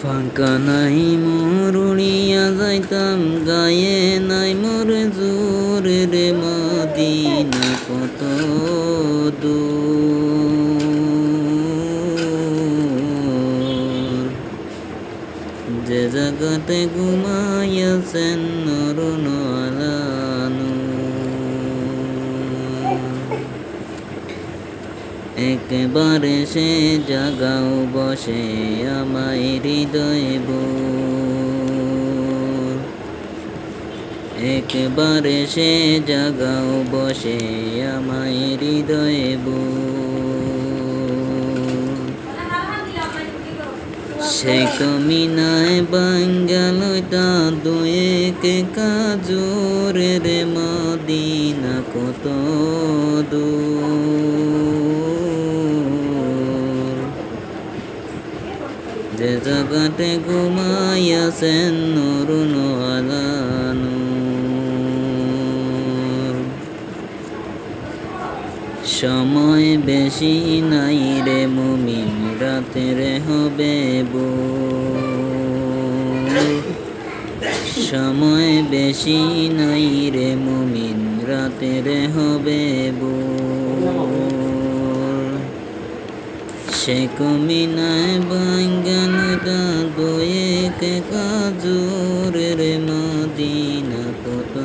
ফাঁকা নাই মোর উড়িয়া যাইতাম গায়ে নাই মোর জোর রে মদিনা কত দূর যে জায়গাতে ঘুমাইয়াছেন নরুন আলানু একবারে সে জাগাও বসে আমায় হৃদয়ে বোর একবারে সে জাগাও বসে আমায় হৃদয়ে বোর সে কমিনায় বাঙ্গালটা দুয়েকে কাজোর রে মদিনা কত দূর যে জায়গাতে ঘুমাইয়াছেন নরুন আলানু সময় বেশি নাই রে মুমিন রাতের হবে ভোর সময় বেশি নাই রে মুমিন রাতের হবে ভোর সে কমিনায় বাঙ্গালটা দুয়েকে কাজোর রে মদিনা কত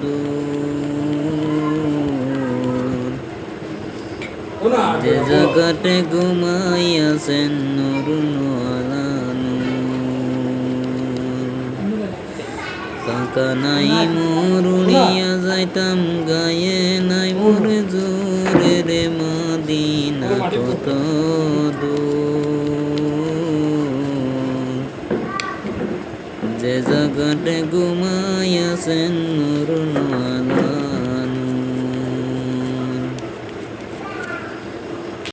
দূর যে জায়গাতে ঘুমাইয়াছেন নরুন আলানু ফাঁকা নাই মোর উড়িয়া যাইতাম গায়ে নাই মোর জোর রে মদিনা কত দূর যে জায়গাতে ঘুমাইয়াছেন নরুন